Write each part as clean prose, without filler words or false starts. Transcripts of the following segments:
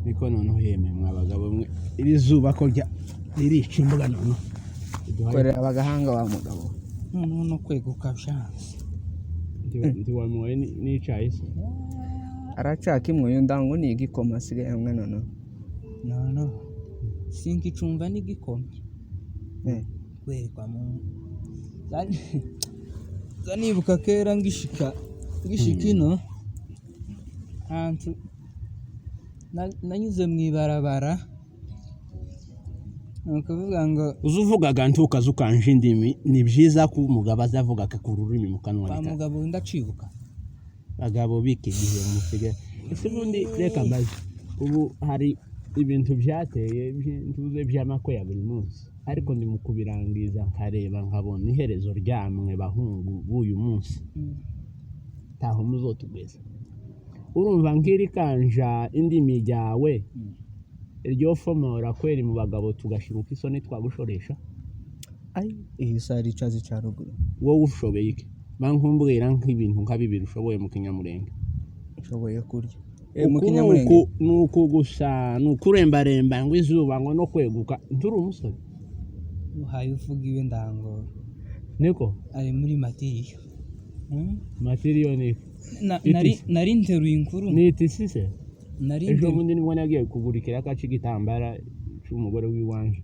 niko noneho yemeye mwabagabo mwe iri zuba ko ririca imbuga noneho korera abagahanga wa mugabo no kweguka byanze ndi wamuwe n'icayi se aracaka imwe ndango ni igikoma asigaye hamwe noneho no sinkicumva n'igikomye kwerekwa mu zanibuka kera ngishika ino hantu nanyuze mwibarabara nukuvuga ngo uzuvugaga ntukaza ukanje indimi ni byiza ko umugabo azavuga ku rurimi mu kanwa reka mugabo ndacibuka bagabo bike gihe musige ese bundi reka mbaze ubu hari ibintu byateye ntuze by'amako ya buri munsi ariko ndi mukubirangiza nkareba nkabona iherezo ryamwe bahungu b'uyu munsi taho muzotugeza urumva nkiri kanja indimi ryawe iryo fomora kweri mu bagabo tugashiruka isoni twagushoresha iyi sari icazi ca ruguru wowe ushobeye iki bankumbwira nk'ibintu nka bibiri ushoboye mu kinyamurenge ushoboye kurya mu kinyamurenge nuko gusa nukurembaremba ngo izuba ngo no kweguka nturi umusore uhaye uvuga iwe ndangora niko ari muri materiyo materiyo ni nari nteruye inkuru niti sise ejo bundi nibwo nagiye kugurikira akaci gitambara cy'umugore w'iwanje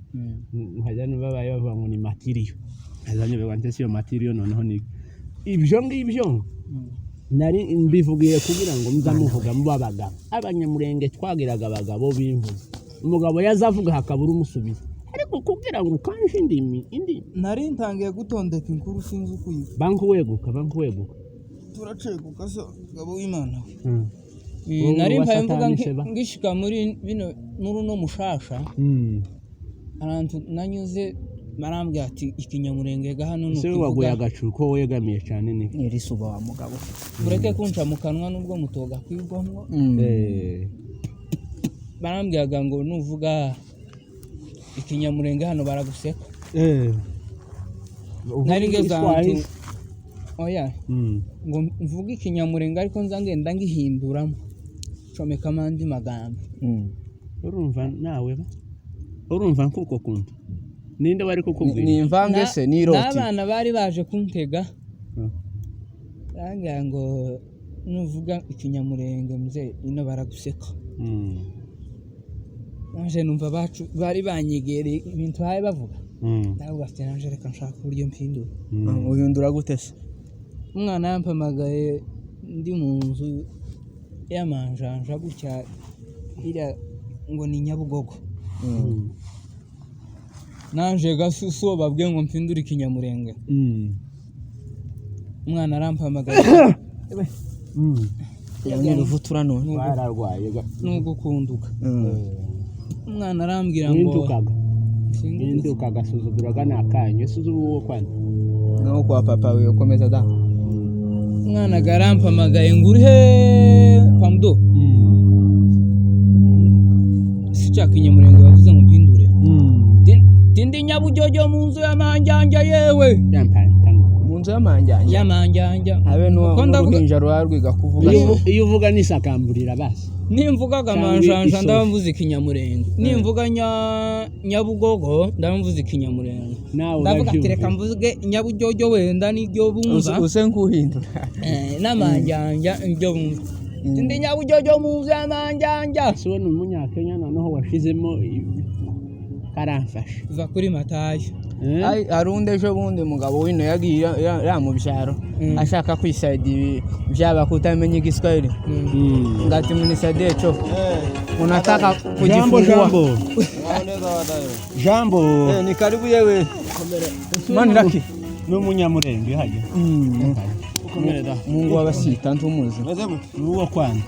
nkajya babaye bavuga ngo ni materiyo azanye bwante siyo materiyo noneho ni ibyo ngibyo nari mbivugiye kugira ngo muzamuvuga mu babaga abanyamurenge twagiraga abagabo b'imvuze umugabo yazavuga hakabura umusubiza ariko kugira ngo kanje indimi nari ntangiye gutondeka inkuru sinzi ukuyiva banku weguka turaceguka so gabo w'Imana nari mpaye mvuga ngishika muri bino no mushasha arantu nanyuze marambwe ati ikinyamurenge ga hano nuko se waguye agacuko wegamiye cyane ni iri suba wa mugabo ureke kunca mu kanwa nubwo mutoga kwigomwo barambyaga ngo nuvuga ikinyamurenge hano baraguseka nari ngezantu oya ngo mvuga ikinyamurenge ariko nza ngenda ngihinduramo comeka mandi magambo urumva nawe urumva nkuko kuntu ninde bari kukubwira ni imvange se ni roti n'abana bari baje kuntega rangira ngo nuvuga ikinyamurenge muze ino baraguseka nanje numva bacu bari banyegereye ibintu haye bavuga nawe bafite nanje reka nshaka uburyo mpindura uhindura gute se umwana yampamagaye ndi mu nzu y'amanjanja gutya ira ngo ni Nyabugogo nanje gasuso babwiye ngo mpindure ikinyamurenge umwana arampamagaye yanyira uvutura none bararwaye nugukunduka umwana arambwira ngo Ninduka gasuzuguraga nakanyo suzubuwo kwani no kwa papa we ukomeza da umwana garampamagaye nguri he pamdo sichaka inyamurenge bavuze ngo mpindure tindi Nyabujojo mu nzu y'amanjanja yewe mu nzu y'amanjanja abe no kuhinja rwarwiga kuvuga iyo uvuga nisakamburira basi nimvugaga amanjanja ndamvuze ikinyamurenge nimvuga Nyabugogo ndamvuze ikinyamurenge ndavuga tereka mvuge Nyabujojo wenda niryo bumva use nkuhindura n'amanjanja ibyo bumva tindi Nyabujojo mu nzu y'amanjanja so ni umunyakenya noneho washizemo karamfasha va kuri Matayo ai arunde ejo bundi mugabo wino yagiye ya mu byaro ashaka kwisaidia byaba kutamenya igiswahili ngati munisaidia cyo unataka kujifungua jambo ni karibu yewe mani laki no munyamurenge haje ukomere da Mungu wabasita ntumuzi uwo kwana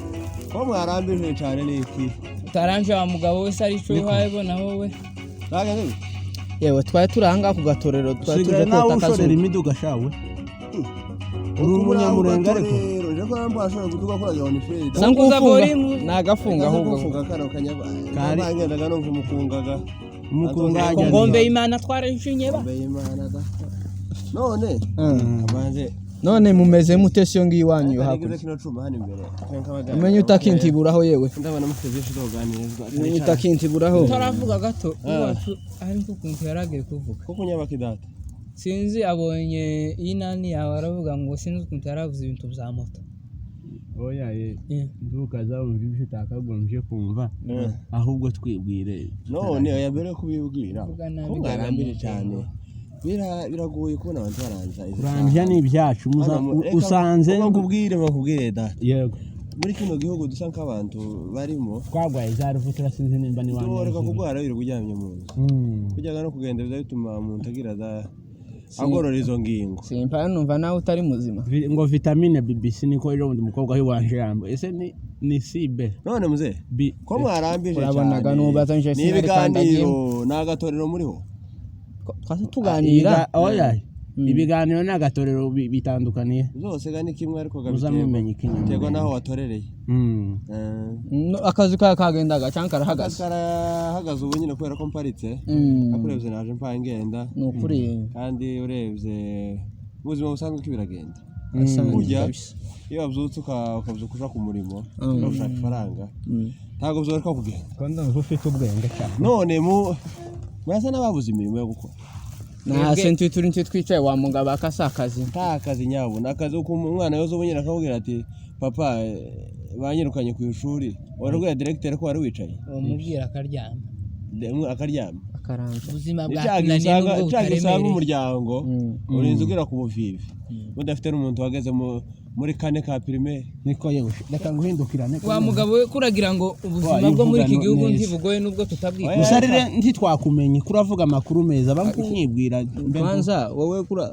ko mwarambirije cyane niki taranje wa mugabo wese ari cyo wayibona wowe yewe twari turanga ku gatorero twari tuje kota kazo imiduga shawe uri umunyamurenge ariko je ko ambo ashobora kuduga kwa yoni feri sanguza borimu nagafunga ahubwo kufunga kano kanyabanga bangendaga no kumukungaga ngombe Imana twarishinye ba ngombe Imana da none abanze none mumeze mute siyo ngiyi wanyu hakurya hakurya kino cuma hano imbere umenye utakintiburaho yewe ndabona mufite byinshi tuganizwa umenye utakintiburaho taravuga gato iwacu ariko kuntu yaragiye kuvuga ko kunyabaka data sinzi abonye inani yawe aravuga ngo sinzi ukuntu yaravuze ibintu bya moto oya ntukaza wumva ibyo utakagombye kumva ahubwo twibwire none oya mbere kubibwira ko mwarambire cyane biragoye kubona abantu baranza kurambya ni ibyacu usanze bakubwire data yego muri kino gihugu dusa nk'abantu barimo twagwaye za ruvutura sinzi nimba ni wanyu reka kugwara biri kujyamye mu nzu kujyaga no kugenda bizatuma umuntu agira agorora izo ngingo simpa numva nawe utari muzima ngo vitamine BBC niko ejo ndi mukobwa w'iwanje yambo ese ni sibe none muze ko mwarambije urabonaga nubaza nje n'ibiganiro n'agatorero muriho tuganira oya ibiganiro n'agatorero bitandukaniye zose gani kimwe ariko mumenye tego naho watorereye akazi kagendaga cyangwa karahagaze ubu nyine kubera ko mparitse akurebye naje mpa ngenda nukuri kandi urebye ubuzima busanzwe kibiragenda burya iyo wabyutse ukabyuka uja ku murimo no gushaka ifaranga ntabwo byoroka kugenda kandi ufite ubwenge cyane none mwasa n'ababuze imirimo yo gukora na senti turi twicaye wa mugabo akasakazi nta kazi nyabo nakazi ko umwana yozo bunyira akabwira ati papa banyirukanye ku ishuri warubwira directeur ko wari wicaye umubwira akaryama akaramba ubuzima bwatunaniye nubwo butaremere umuryango urinze ugira ku buvivi udafite n'umuntu wageze muri kane ka primaire niko yewe reka nguhindukirane wa mugabo we kuragira ngo ubuzima bwo muri iki gihugu ntibugoye nubwo tutabwika musarire ntitwakumenye kuravuga amakuru meza bamunyibwira kwanza wowe kura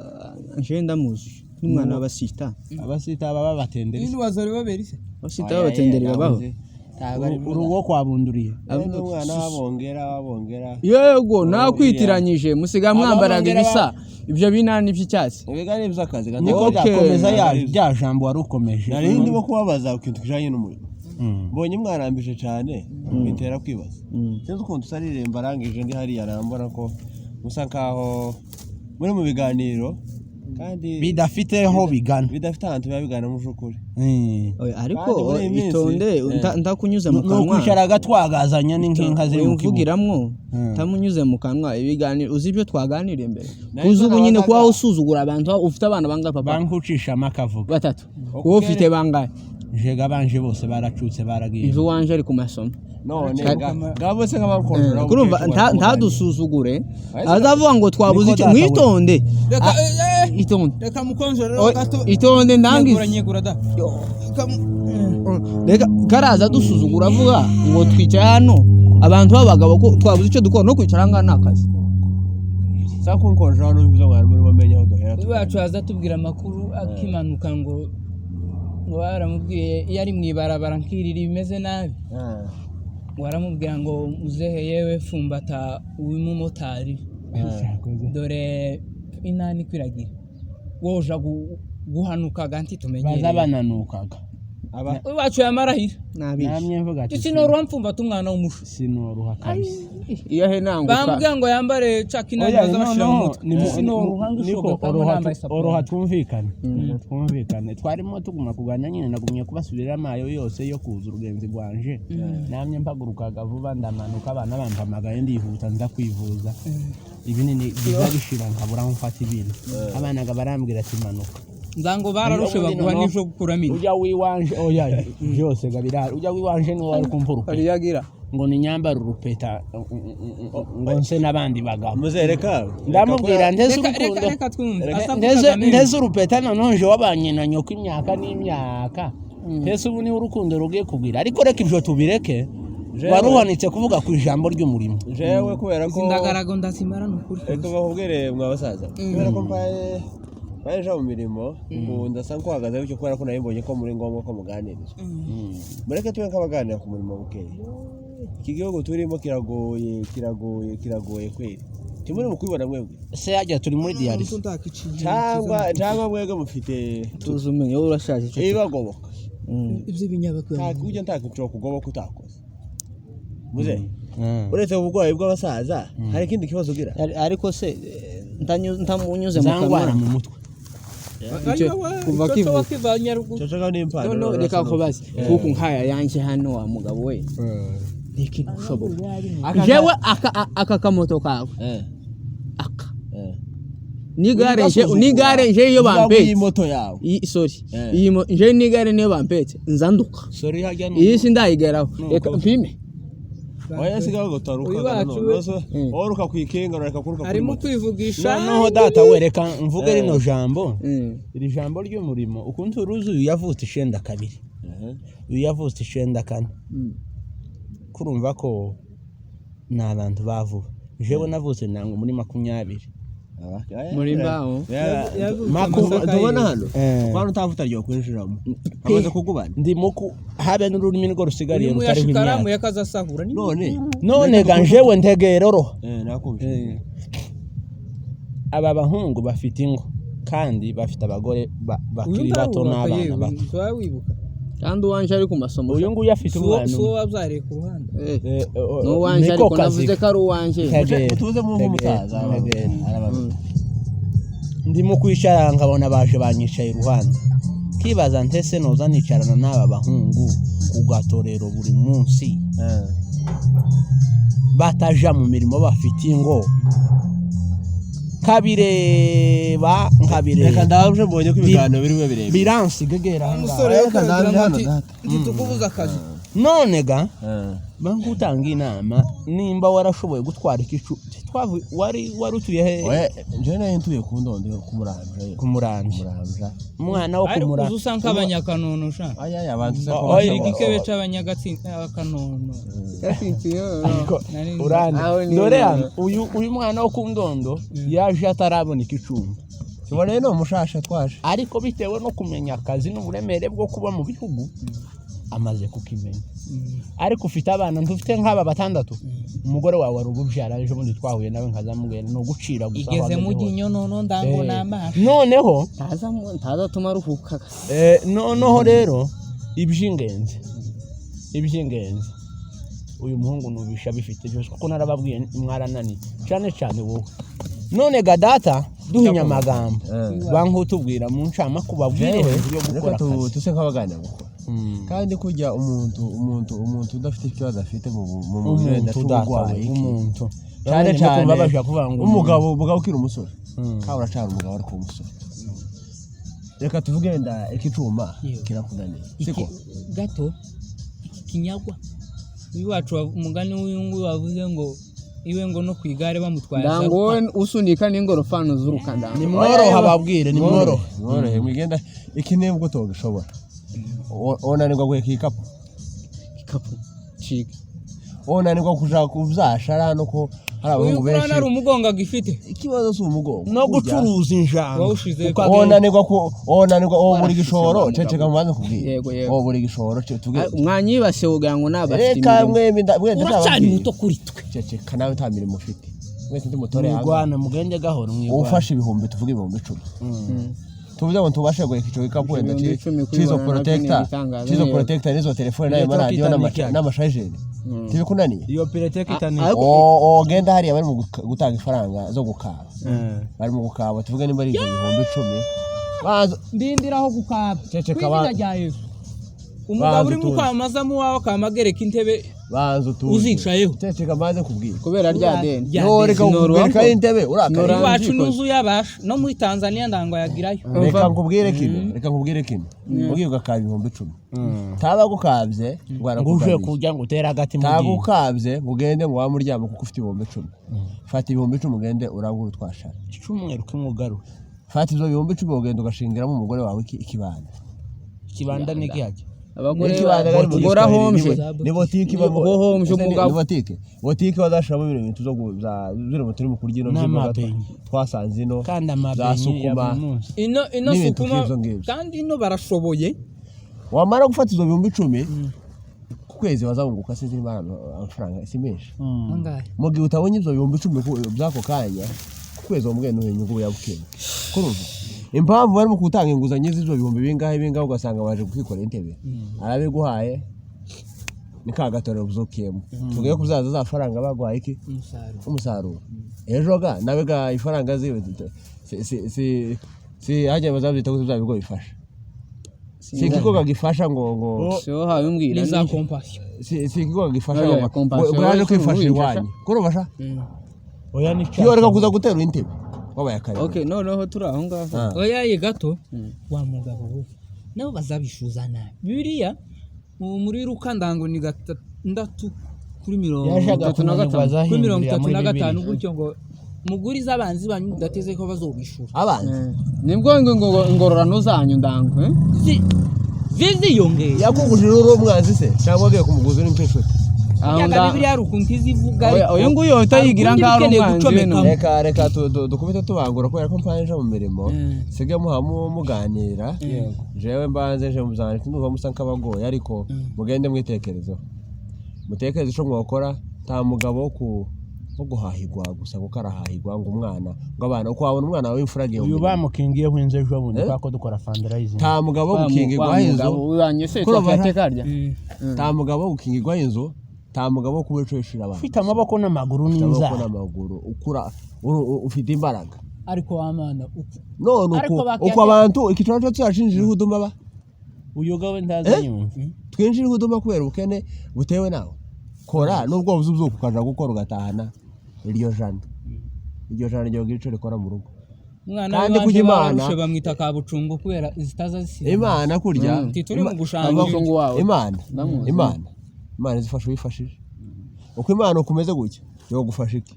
nje ndamuzi n'umwana w'abasita baba batendera ni wazore baberi se abasita babatendera babaho urugo kwabunduriye umwana wabongera yego nakwitiranyije musiga mwambaraga ibisa ibyo binani by'icyatsi ubigane by'akazi niko gakomeza ya jambo warukomeje nari ndimo kubabaza ukintu kijanye n'umurimo mbonye mwarambije cyane bitera kwibaza sinzi ukuntu usaririmba arangije ndi hariya arambona ko musa nkaho muri mu biganiro kandi bidafite aho bigana bidafite ahantu bigana mu shukuri ariko itonde ndakunyuze mu kanwa nukwisharaga twagazanya n'inkinka ziri mu kivugiramwo tamunyuze mu kanwa ibiganiro uzi ibyo twaganiriye mbere kuzubu nyine kwa usuzugura abantu ufite abana banga papa bankucisha amakavuga batatu wowe ufite bangahe jega banje bose baracutse baragiye izo wanje ari ku masomo none gabo se nk'abakonjora kurumva ntadusuzugure azavuga ngo twabuze icyo mwitonde reka mukonjora gato itonde ndangize reka karaza dusuzugura avuga ngo twicaye hano abantu b'abagabo ko twabuze icyo dukora no kwicara ngana akazi sako nkonjora no bizo mwari muri bamenye aho dohera bacu haza tubwira amakuru akimanuka ngo baramubwiye iyo ari mwibarabara nkirira bimeze nabi waramubwira ngo muzehe yewe fumbata uw'umumotari dore inani kwiragira woja guhanukaga ntitumenyereye baza bananukaga wacu yamarahira namye mvuga ati sinoruha mfumba umwana w'umushu sinoruha kabisa iyo he nanguka bambwiye ngo yambare cakina naza bashira mu mutwe sinoruha ngishoboka oroha twumvikane twarimo tuguma kuganya nyine nagumye kubasubirira amayo yose yo kuza urugenzi rwanje namye mpagurukaga vuba ndamanuka abana bampamagaye ndihuta nza kwivuza ibinini bizabishira nkabura mfata ibintu abana barambwira ati manuka nzango bararushe baguha n'ivyo gukuramira ujya wiwanje oya byose gabirara ujya wiwanje no wari kumpuruka yagira ngo ni nyambara urupeta ngo nse nabandi bagabo muzereka ndamubwira ndeze reka twumve ndeze urupeta nanonje wabanye na nyoko imyaka n'imyaka ese ubu ni urukundo rugiye kugira ariko reka ibyo tubireke waruhanitse kuvuga ku ijambo ry'umurimo jewe kubera ko ndagarago ndasimara n'ukuri reka bakubwire mwabasaza kubera ko baje mu mirimo ndasa nko hagaze bityo kubera ko nayimbonye ko muri ngombwa ko muganiriza mureke tube nk'abaganira ku murimo bukeye iki gihugu turimo kiragoye kweli timuri mu kubibona mwebwe se yajya turi muri dialysis cyangwa mwebwe mufite tuzumenye wowe urashaje cyo ibagoboka ibyo binyabakwe ujya ntakico kugoboka utakoze muze uretse uburwayi bw'abasaza hari ikindi kibazo ugira ariko se ntamunyuze mu kanwa mu mutwe kuva kivuka wakivanya ruguru ceceka n'impano no reka kubaza kuko nkaya yanje hano wa mugabo we iki ushoboka jewe aka kamoto kawe aka nigare nje iyo bampetse iyi moto yawe sorry iyi nje nigare niyo bampetse nzanduka sorry hajya no iyi sindayigeraho reka mpime oya sigaho gutaruka oruka kwikenga reka kuruka arimo kwivugisha noneho data wereka mvuge rino jambo iri jambo ry'umurimo ukuntu uruzi yavutse 92 uyu yavutse 94 kurumva ko n'abantu bavuga jewe navutse nango muri 20 muri mbaho tubona hano kwano utavuta ryo kwinjiramo amaze kugubana ndi muku habe n'ururimi rwo rusigariye rutari nk'imyaka yakazasahura none ganjewe ntegeroro nakumva aba bahungu bafite ingo kandi bafite abagore bakiri bato n'abana bato kandi uwanje ari ku masomo uyu nguyu afite umwana so wabyariye ku ruhande no wanje ariko navuze ko ari uwanje tuze mu umusaza ndimo kwicara nkabona baje banyicaye iruhande kibaza ntese noza nicarana n'aba bahungu ku gatorero buri munsi bataja mu mirimo bafite ingo kabireba reka ndaje mbonye ko ibiganiro biri we bireba biransi gegera umusore tukubuza akazi none ga bangutanga inama nimba warashoboye gutwara ikicu wari utuye he je nayo ntuye ku ndondo kumuranja umwana wo kumuranja ariko usanga abanyakanono sha aya abantu se ko igikebe c'abanyagatsinda abakanono dore uyu mwana wo ku ndondo yaje atarabona ikicumbi kibone no mushasha twaje ariko bitewe no kumenya akazi n'uburemere bwo kuba mu bihugu amaze kukimenya ariko ufite abana ntufite nk'aba batandatu umugore wawe ari ububyara ejo bundi twahuye nawe nkazamubwira no gucira gusa igeze mu ginyo nono ndango n'amaso noneho ntaza tumaruhuka noneho rero iby'ingenzi uyu muhungu nubisha bifite byose kuko narababwiye mwaranani cyane wowe none gadata duhinya amagambo bankutubwira mu ncama kubabwire yo gukora tuse nk'abaganira gukora kandi kujya umuntu udafite ikibazo afite mu mubiri ndacurwaye umuntu cyane babasha kuvuga ngo umugabo ukiri umusore kawe uracana umugabo ari ku musore reka tuvuge nda ikicuma kirakunaniye siko gato kinyagwa uyu wacu umugani w'uyungu wavuze ngo iwe ngo no kwigare bamutwaye ndango usunika n'ingorofano z'urukanda ni mworoha babwire ni mworohe mwigenda ikinebwo togishobora onanirwa gwe kikapu chika onanirwa kuja kuvyashara no ko hari abahungu benshi ari umugonga gifite ikibazo si umugongo no gucuruza injanga onanirwa buri gishoro ceceka mubanze kubwira yego buri gishoro tuvuge mwanyibase ugira ngo nabafite reka mwembi uracani muto kuri twe ceceka nawe nta mirimo ufite mwese ndi mutore yangu Rwanda mugende gahoro mwigwana ufashe ibihumbi tuvuge ibihumbi 10 tuvuze ngo tubashe guheka ico gikapu wenda chizo protector nizo telefone nayo radio n'amashajeri tibikunaniye iyo protector ni genda hari abari mu gutanga ifaranga zo gukaba bari mu gukaba tuvuge nimba ari ibihumbi 10 bazo ndindiraho gukaba ceceka umugabo uri mu kwamaza mu wawe kamagereka intebe banzo uzicayeho ceceka maze kubwira kubera rya deni reka kubereka intebe urakari wacu nuzu yabasha no muri Tanzania ndango yagirayo reka nkubwire kino ugiye ugakaba ibihumbi 10 taba gukabye nguje kujya ngutera agati mu gihe tagukabye ngugende ngo wamuryama kuko ufite ibihumbi 10 fata ibihumbi 10 ugende uragura twashara icumweru kimugaro fata izo ibihumbi 10 ugende ugashingiramo umugore wawe ikibanda n'igihaje abagore bagora homje ni botiki homje umugabo botiki badashamo ibintu zo zirimo turi mu kurya no twasanze ino kandi amabeni ino sukuma kandi ino barashoboye wamara gufata izo bihumbi 10 ku kwezi wazabunguka sinzi amafaranga si menshi mu gihe utabonye izo bihumbi 10 byako kanya ku kwezi wamugenda inyungu yabukene kuruva impamvu barimo gutanga inguzanyo z'izo bihumbi bingahe ugasanga baje kwikora intebe arabiguhaye ni kagatore buzokiyemo tugiye kuzaza za faranga bagwaye iki umusaruro ejo ga nawe ga ifaranga ziwe si hajya bazabyita ko bigo bifasha si ikigo gifasha ngo so habimbwira ni za compassion si ikigo gifasha Oya, ngo compassion. uraje kwifasha Oya, iwanyu kurubasha oya ni iyo reka kuza gutera intebe wabaye akari okay noneho turi aho ngaho oya ye gato wa mugabo we nabo bazabishuza nabi bibiliya muri Luka ndango ni 6 kuri 30 yashaga kunagwaza kuri hindurira muri 35 gutyo ngo muguriza abanzi banyu mudateze ko bazobishura abanza nibwo ingororano zanyu ndangwe ziziyongeye yakugujije umwanzi se cyangwa agiye kumuguza uri inshuti yaga bibiliya hari ukuntu izivuga uyu nguyu utayigira ngaho ari umwanzi bino reka dukubite tubangura kubera ko mpanje mu mirimo sige muganira jewe mbanze je muzana ndumva musa nkabagoye ariko mugende mwitekerezo mutekereze ico mwokora ta mugabo wo guhahigwa gusa gukarahahigwa ngo umwana ngo abana uko wabona umwana wawe imfuragiye uyu bamukingiye hwenze ejo bundi kwako dukora fundraising ta mugabo wo gukingirwa inzu wanyese twafate karya ta mugabo wo gukingirwa inzu ta mugabo wo kubeceshira abantu ufite amaboko n'amaguru n'inzara n'amaguru ukura ufite imbaraga ariko amana none uko abantu ikicoro cyo cyashinjira huduma ba uyu gawe ndazanyumva twinjira huduma kubera ubukene butewe nawe kora nubwo buzuzuka ukaja gukora ugatahana iryo jana ryo gico rikora mu rugo umwana kandi kujya Imana bamwita kabucungu kubera zitaza zisiba Imana kurya tituri mu gushanga Imana zifasha wifashije uko Imana ukomeze gutya yo gufasha iki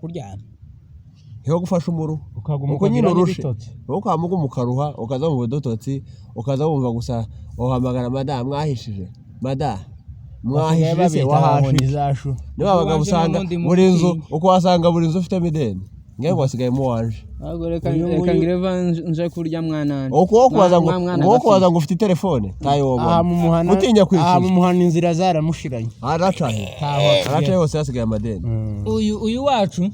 kuryana yo gufasha umuru uko nyine urushe ukamuga umukaruha ukaza mu budototsi ukaza wumva gusa uhamagara madam mwahishije madam mwahishije wahashije niba babaga usanga buri nzu uko wasanga buri nzu ufite mideni ngewe wasigaye mu wanje ahubwo reka ngireva nje kurya mwana uko kubaza ngo ufite telefone tayo woba utinya kwishyura mu muhana inzira zaramushiranye aracaye hose hasigaye amadeni uyu wacu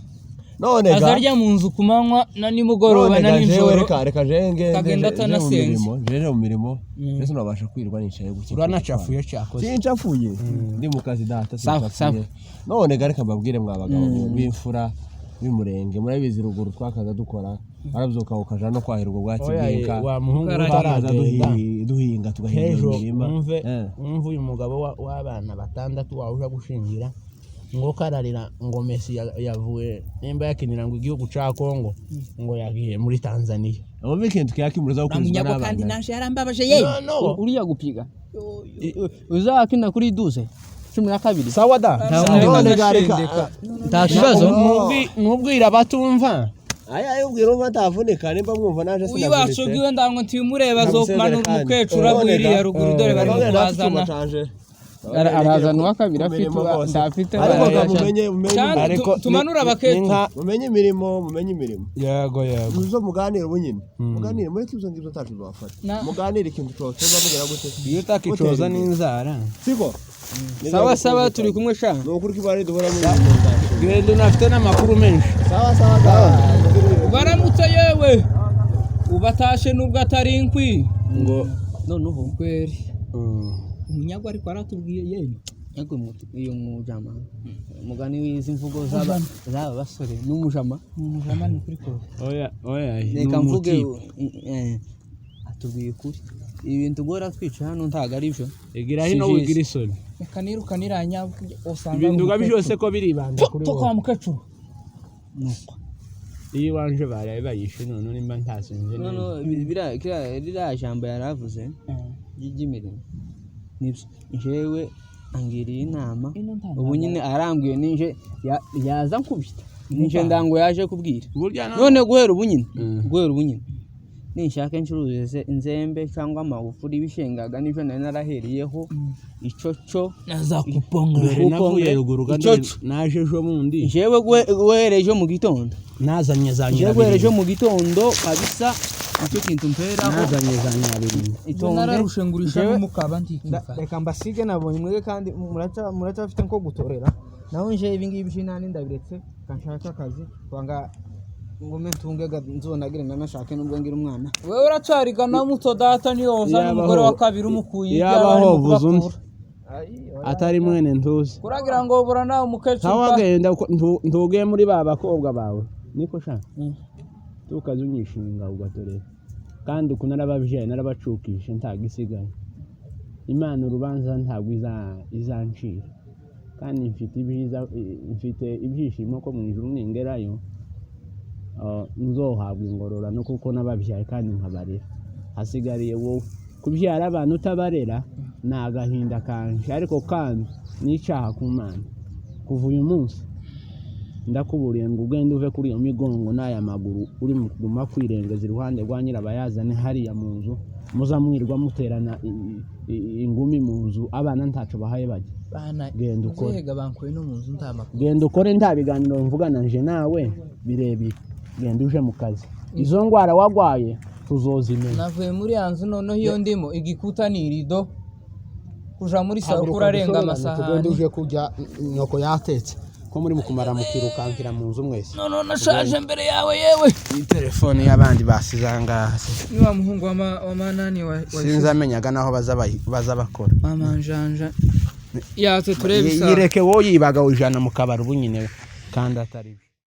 none azarya mu nzu kumanywa na nimugoroba na nijoro reka jenge kagenda atanasenze jeje mu mirimo mbese nabasha kwirwa nicaye gutya uranacafuye cyakoze sincafuye ndi mu kazi data sincafuye none gareka mbabwire mwabagabo b'imfura b'imurenge murabizi ruguru twakaza dukora arabyuka ukaja no kwahirwa bwatsi bw'inka wa muhungu baraza duhinga tugahinga imirima umva uyu mugabo w'abana 6 wawuja gushingira ngo kararira ngo Messi yavuye nimba yakinira ngo igihugu ca Kongo ngo yagiye muri Tanzania abo weekend kiyakimuriza ukwizwa n'abana kandi nashe yarambabaje yeye uriya gupiga uzakina kuri 12 sawa da none gareka ntakibazo nubwira batumva aya yubwira umva tavunika nimba mwumva naje sinabonetse uyu wacu giwe ndango ntimureba zo kumanura umukecuru agwiriye ruguru dore bari kubazana arazana uwa kabiri ndafite ariko tumanura abakecuru mumenye imirimo yego uzo muganira ubunyine muganire muri kizo ngibyo tacu bafata muganire ikintu cyose bavugira gute iyo takicoza n'inzara siko sawa turi kumwe sha nukuri kibare duhora muri gendo nafite n'amakuru menshi sawa baramutse yewe ubatashe nubwo atari inkwi ngo noneho kweri umunyagwa ariko aratubwiye yeye yego iyo mujama mugani wizi mvugo zaba basore n'umujama ni kuri ko oya reka mvuge atubwiye kuri ibintu gora twica hano ntaga ari byo egira hino wigira isoni reka nirukaniranya osanga ibintu gabishose ko biribanda kuri wowe kwa mukecuru nuko iyo wanje baraye bayishe none nimba ntasinze bira jambo yaravuze y'imirimo nibyo jewe angiriye inama ubu nyine arambwiye ninje yaza nkubita ninje ndango yaje kubwira none guhera ubu nyine ninshaka incuruze inzembe cyangwa amagufuri bishengaga nivyo nari naraheriyeho icoco nazakupongera navuye ruguru kandi naje ejo mundi jewe guhereje mu gitondo nazanye zanyira guhereje mu gitondo kabisa icyo kintu mpera nazanye zanyira itonde nararushengurisha n'umukaba ntikifa reka mbasige nabonye mwege kandi muraca afite nko gutorera naho nje ibingibi bishinani ndabiretse kanshaka akazi kwanga ngome ntungega nzonagire nanashake nubwo ngira umwana wewe uracariga na muto data niyo uzana umugore wa kabiri umukuye yabaho buzundi atari mwene ntuzi kuragira ngo burana umukecuru tawagenda ntuge muri baba bakobwa bawe niko sha tukazunyishinga ugatorera kandi uku narababyaye narabacukishe ntabwo isigaye. Imana urubanza ntabwo izancira, kandi mfite ibyishimo ko mu ijuru ningerayo nzohabwa ingororano kuko nababyaye kandi nkabarera. Hasigariye wowe kubyara abantu utabarera ni agahinda kanje, ariko kandi n'icyaha ku Mana. Kuva uyu munsi ndakuburiye ngo ugende uve kuri iyo migongo n'aya maguru uri mu kuguma kwirengeza iruhande rwa nyirabayazane hariya mu nzu, muza mwirwa muterana ingumi mu nzu, abana ntaco bahaye bajya. Genda ukore, genda ukore, nta biganiro mvugana nje nawe birebire, genda uje mu kazi. Izo ngwara wagwaye tuzozimenya. Navuye muri yanzu noneho iyo ndimo igikuta ni irido, kuja muri saro kurarenga amasahani. Tugende uje kujya nyoko yatetse ko muri mukumara mukirukankira mu nzu mwese. No nashaje mbere yawe yewe. Ni telefone y'abandi basizanga. Ni wa muhungu wa manani wa sinzamenyaga naho baza bakora. Mama njanja yatse turebe isa. Yireke wo yibaga ujana mu kabari ubunyine kandi atari.